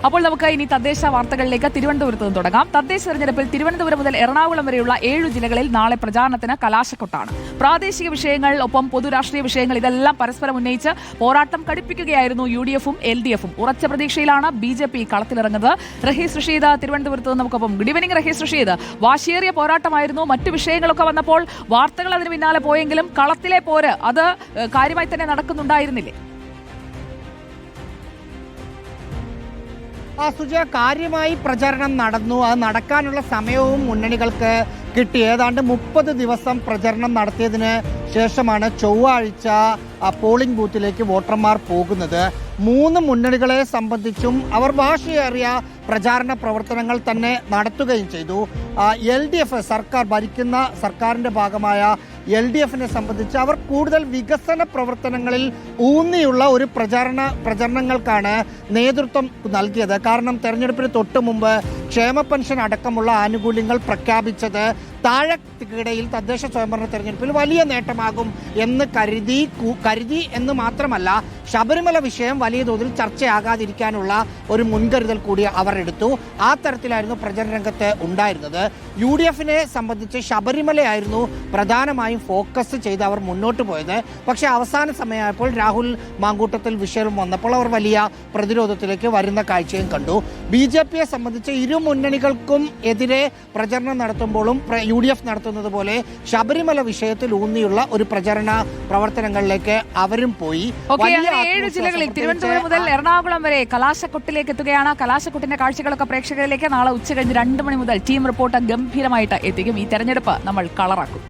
അപ്പോൾ നമുക്ക് ഇനി തദ്ദേശ വാർത്തകളിലേക്ക് തിരുവനന്തപുരത്ത് നിന്ന് തുടങ്ങാം. തദ്ദേശ തെരഞ്ഞെടുപ്പിൽ തിരുവനന്തപുരം മുതൽ എറണാകുളം വരെയുള്ള 7 ജില്ലകളിൽ നാളെ പ്രചാരണത്തിന് കലാശക്കൊട്ടാണ്. പ്രാദേശിക വിഷയങ്ങൾ ഒപ്പം പൊതുരാഷ്ട്രീയ വിഷയങ്ങൾ ഇതെല്ലാം പരസ്പരം ഉന്നയിച്ച് പോരാട്ടം കടുപ്പിക്കുകയായിരുന്നു UDF-ഉം LDF-ഉം. ഉറച്ച പ്രതീക്ഷയിലാണ് BJP കളത്തിലിറങ്ങുന്നത്. റഹീസ് റഷീദ് തിരുവനന്തപുരത്ത് നിന്ന് നമുക്കൊപ്പം. Good evening Rahees Rasheed. വാശിയേറിയ പോരാട്ടമായിരുന്നു. മറ്റു വിഷയങ്ങളൊക്കെ വന്നപ്പോൾ വാർത്തകൾ അതിന് പിന്നാലെ പോയെങ്കിലും കളത്തിലെ പോര് അത് കാര്യമായി തന്നെ നടക്കുന്നുണ്ടായിരുന്നില്ലേ? സുജയ, കാര്യമായി പ്രചരണം നടന്നു. അത് നടക്കാനുള്ള സമയവും മുന്നണികൾക്ക് കിട്ടി. ഏതാണ്ട് 30 ദിവസം പ്രചരണം നടത്തിയതിന് ശേഷമാണ് ചൊവ്വാഴ്ച പോളിംഗ് ബൂത്തിലേക്ക് വോട്ടർമാർ പോകുന്നത്. 3 മുന്നണികളെ സംബന്ധിച്ചും അവർ വാശിയേറിയ പ്രചാരണ പ്രവർത്തനങ്ങൾ തന്നെ നടത്തുകയും ചെയ്തു. LDF സർക്കാർ ഭരിക്കുന്ന സർക്കാരിൻ്റെ ഭാഗമായ LDF-നെ സംബന്ധിച്ച് അവർ കൂടുതൽ വികസന പ്രവർത്തനങ്ങളിൽ ഊന്നിയുള്ള ഒരു പ്രചരണങ്ങൾക്കാണ് നേതൃത്വം നൽകിയത്. കാരണം തെരഞ്ഞെടുപ്പിന് തൊട്ടു മുമ്പ് ക്ഷേമ പെൻഷൻ അടക്കമുള്ള ആനുകൂല്യങ്ങൾ പ്രഖ്യാപിച്ചത് താഴെക്കിടയിൽ തദ്ദേശ സ്വയംഭരണ തെരഞ്ഞെടുപ്പിൽ വലിയ നേട്ടമാകും എന്ന് കരുതി എന്ന് മാത്രമല്ല, ശബരിമല വിഷയം വലിയ തോതിൽ ചർച്ചയാകാതിരിക്കാനുള്ള ഒരു മുൻകരുതൽ കൂടി അവർ എടുത്തു. ആ തരത്തിലായിരുന്നു പ്രചരണ രംഗത്ത് ഉണ്ടായിരുന്നത്. UDF-നെ സംബന്ധിച്ച് ശബരിമലയായിരുന്നു പ്രധാനമായും ഫോക്കസ് ചെയ്ത് അവർ മുന്നോട്ട് പോയത്. പക്ഷേ അവസാന സമയമായപ്പോൾ രാഹുൽ മാങ്കൂട്ടത്തിൽ വിഷയം വന്നപ്പോൾ അവർ വലിയ പ്രതിരോധത്തിലേക്ക് വരുന്ന കാഴ്ചയും കണ്ടു. BJP-യെ സംബന്ധിച്ച് ഇരു മുന്നണികൾക്കും എതിരെ പ്രചരണം നടത്തുമ്പോഴും UDF നടത്തുന്നത് പോലെ ശബരിമല വിഷയത്തിൽ ഊന്നിയുള്ള ഒരു പ്രചരണ പ്രവർത്തനങ്ങളിലേക്ക് അവരും പോയി. 7 ജില്ലകളിൽ തിരുവനന്തപുരം മുതൽ എറണാകുളം വരെ കലാശക്കൊട്ടിലേക്ക് എത്തുകയാണ്. കലാശക്കൊട്ടിന്റെ കാഴ്ചകളൊക്കെ പ്രേക്ഷകരിലേക്ക് നാളെ ഉച്ചകഴിഞ്ഞ് 2 മണി മുതൽ ടീം റിപ്പോർട്ട് ഗംഭീരമായിട്ട് എത്തിക്കും. ഈ തെരഞ്ഞെടുപ്പ് നമ്മൾ കളറാക്കും.